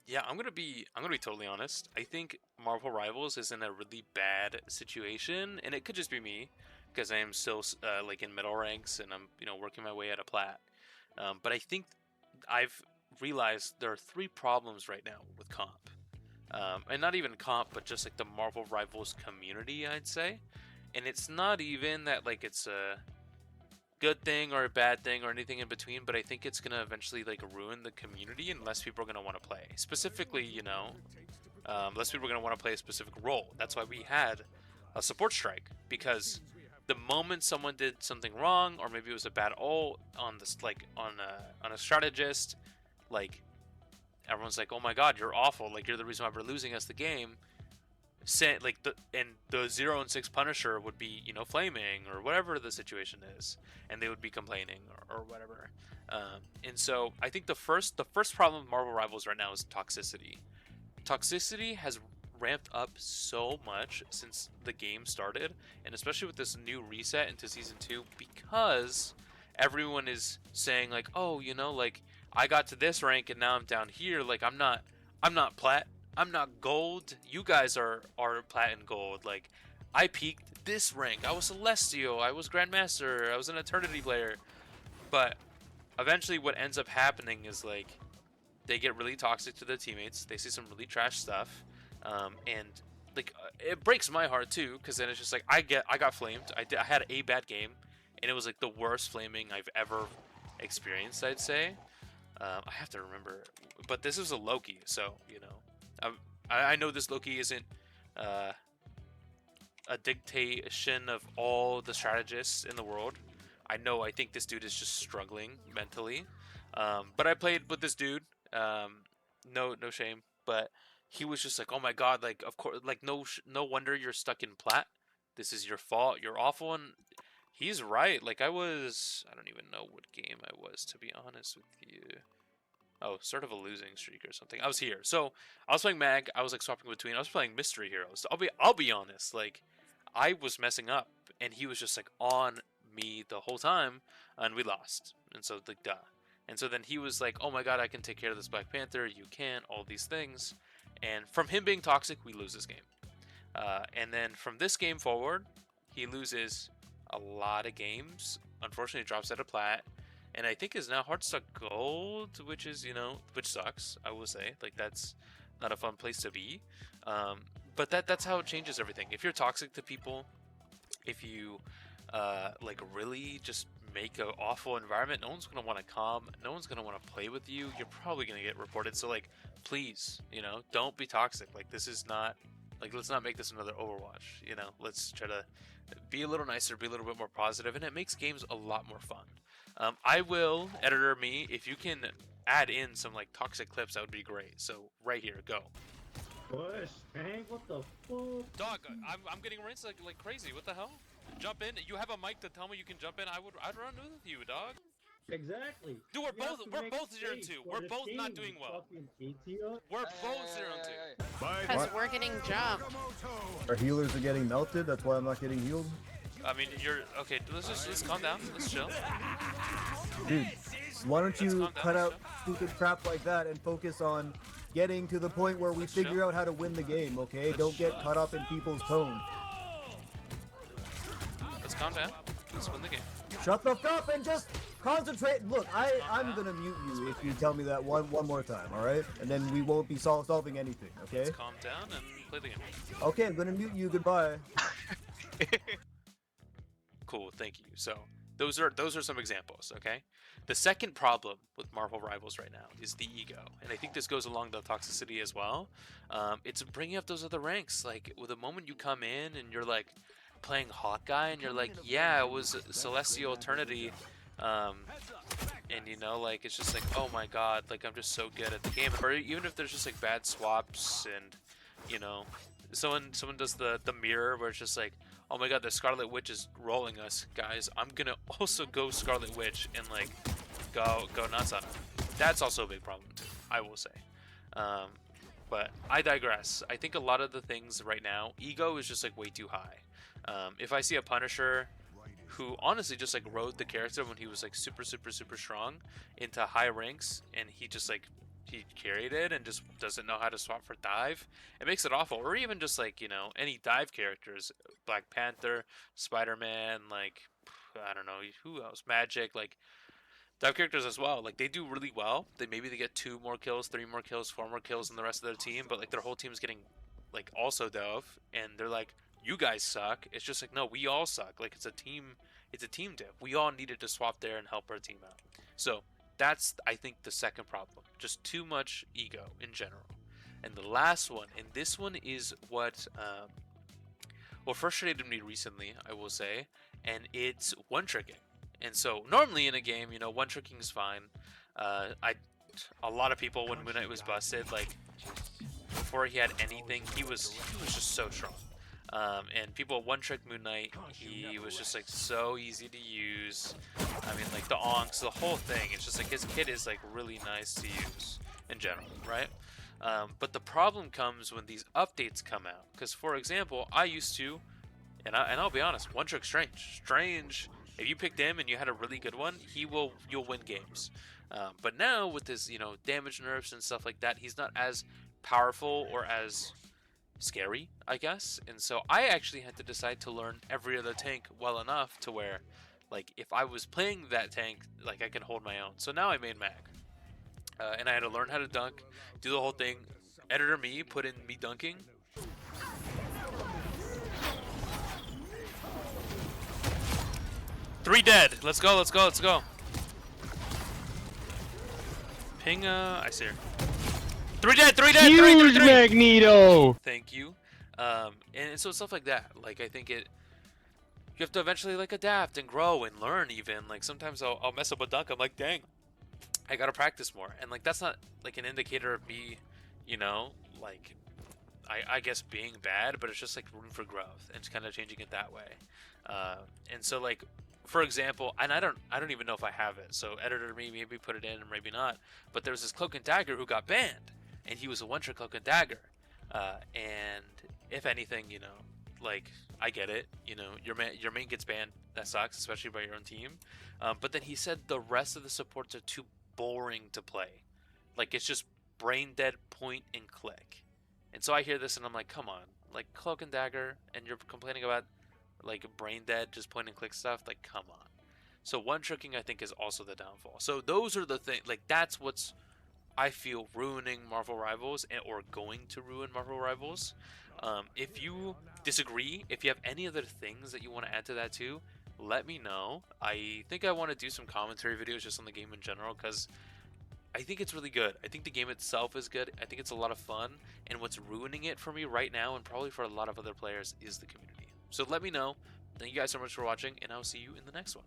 Yeah, I'm gonna be totally honest. I think Marvel Rivals is in a really bad situation, and it could just be me because I am still like in middle ranks and I'm working my way out of plat. But I think I've realized there are three problems right now with comp, and not even comp, but just like the Marvel Rivals community, I'd say. And it's not even that like it's a good thing or a bad thing or anything in between, but I think it's gonna eventually like ruin the community and less people are gonna want to play. Specifically, less people are gonna want to play a specific role. That's why we had a support strike, because the moment someone did something wrong, or maybe it was a bad ult on this, like on a strategist, like everyone's like, "Oh my God, you're awful! Like you're the reason why we're losing us the game." Like the 0 and 6 Punisher would be flaming or whatever the situation is, and they would be complaining or whatever. And so I think the first problem with Marvel Rivals right now is toxicity. Toxicity has ramped up so much since the game started, and especially with this new reset into season 2, because everyone is saying like, oh, like I got to this rank and now I'm down here. Like I'm not plat, I'm not gold. You guys are plat and gold. Like I peaked this rank. I was Celestial. I was Grandmaster. I was an Eternity player. But eventually, what ends up happening is like they get really toxic to their teammates. They see some really trash stuff, and like it breaks my heart too, because then it's just like I got flamed. I had a bad game, and it was like the worst flaming I've ever experienced, I'd say. I have to remember, but this is a Loki, so I, I know this Loki isn't uh, a dictation of all the strategists in the world. I think this dude is just struggling mentally. But I played with this dude. No shame. But he was just like, oh my god, like of course, like no wonder you're stuck in plat. This is your fault. You're awful. And he's right. Like I don't even know what game I was, to be honest with you. Oh, sort of a losing streak or something. I was here. So I was playing Mag. I was like swapping between. I was playing Mystery Heroes. I'll be honest. Like I was messing up, and he was just like on me the whole time, and we lost. And so like duh. And so then he was like, "Oh my god, I can take care of this Black Panther. You can't. All these things." And from him being toxic, we lose this game. And then from this game forward, he loses a lot of games. Unfortunately, drops out of plat, and I think is now hard stuck gold, which is which sucks. I will say, like that's not a fun place to be. But that's how it changes everything. If you're toxic to people, if you like really just make an awful environment, no one's gonna want to come, no one's gonna want to play with you. You're probably gonna get reported. So like, please, don't be toxic. Like this is not like, let's not make this another Overwatch. Let's try to be a little nicer, be a little bit more positive, and it makes games a lot more fun. I will, editor me, if you can add in some like toxic clips, that would be great. So right here, go. Push, Hank, what the fuck? Dog, I'm getting rinsed like crazy. What the hell? Jump in. You have a mic to tell me you can jump in. I'd run with you, dog. Exactly. Dude, You have to we're make both 0 and space 2. for We're the both not team, doing you well. fucking idiot. We're both 0 and 2. Because What? we're getting jumped. Our healers are getting melted. That's why I'm not getting healed. I mean, you're okay. Let's calm down. Let's chill. Dude, why don't Let's you calm down, cut out let's stupid crap like that and focus on getting to the point where we Let's figure chill. out how to win the game, okay? Let's Don't get chill. caught up in people's tone. Let's calm down. Let's win the game. Shut the fuck up and just concentrate. Look, I'm gonna mute you if you tell me that one more time, alright? And then we won't be solving anything, okay? Let's calm down and play the game. Okay, I'm gonna mute you. Goodbye. Cool. Thank you. So those are some examples. Okay. The second problem with Marvel Rivals right now is the ego, and I think this goes along the toxicity as well. It's bringing up those other ranks. Like with the moment you come in and you're like playing Hawkeye, and you're like, yeah, it was Celestial Eternity. And like it's just like, oh my god, like I'm just so good at the game. Or even if there's just like bad swaps, and someone does the mirror where it's just like, oh my god, the Scarlet Witch is rolling us, guys. I'm gonna also go Scarlet Witch and like go nuts on her. That's also a big problem too, I will say. But I digress. I think a lot of the things right now, ego is just like way too high. If I see a Punisher who honestly just like rode the character when he was like super strong into high ranks, and he just like he carried it and just doesn't know how to swap for dive, it makes it awful. Or even just like, you know, any dive characters, Black Panther, Spider-Man, like I don't know who else, Magic, like dive characters as well. Like they do really well. They get 2 more kills, 3 more kills, 4 more kills than the rest of their team, but like their whole team's getting like also dove, and they're like, you guys suck. It's just like, no, we all suck. Like it's a team div. We all needed to swap there and help our team out. So that's, I think, the second problem. Just too much ego in general. And the last one, and this one is what frustrated me recently, I will say, and it's one-tricking. And so normally in a game, you know, one-tricking is fine. A lot of people, when Moon Knight was busted, like before he had anything, he was just so strong. And people one-trick Moon Knight, he was just like so easy to use. I mean, like the onks, the whole thing. It's just like his kit is like really nice to use in general, right? But the problem comes when these updates come out. Because for example, I used to, and I'll be honest, one-trick Strange. If you picked him and you had a really good one, you'll win games. But now with his, you know, damage nerfs and stuff like that, he's not as powerful or as scary, I guess. And so I actually had to decide to learn every other tank well enough to where, like, if I was playing that tank, like, I can hold my own. So now I made Mag. And I had to learn how to dunk, do the whole thing. Editor me, put in me dunking. Three dead. Let's go, let's go, let's go. Ping, I see her. 3 dead, 3 dead, Huge 3. Magneto! Thank you. And so stuff like that. Like, I think you have to eventually, like, adapt and grow and learn even. Like, sometimes I'll mess up a dunk. I'm like, dang, I gotta practice more. And, like, that's not, like, an indicator of me, you know, like, I guess being bad, but it's just, like, room for growth and kind of changing it that way. And so, like, for example, and I don't even know if I have it, so editor me, maybe put it in and maybe not, but there was this Cloak and Dagger who got banned, and he was a one-trick Cloak and Dagger. And if anything, you know, like, I get it, you know, your main gets banned, that sucks, especially by your own team. But then he said the rest of the supports are too boring to play. Like, it's just brain dead point and click. And so I hear this and I'm like, come on, like Cloak and Dagger, and you're complaining about like brain dead, just point and click stuff, like, come on. So one-tricking, I think, is also the downfall. So those are the things, like, that's what's, I feel, ruining Marvel Rivals, or going to ruin Marvel Rivals. If you disagree, if you have any other things that you want to add to that too, let me know. I think I want to do some commentary videos just on the game in general, because I think it's really good. I think the game itself is good. I think it's a lot of fun, and what's ruining it for me right now, and probably for a lot of other players, is the community. So let me know. Thank you guys so much for watching, and I'll see you in the next one.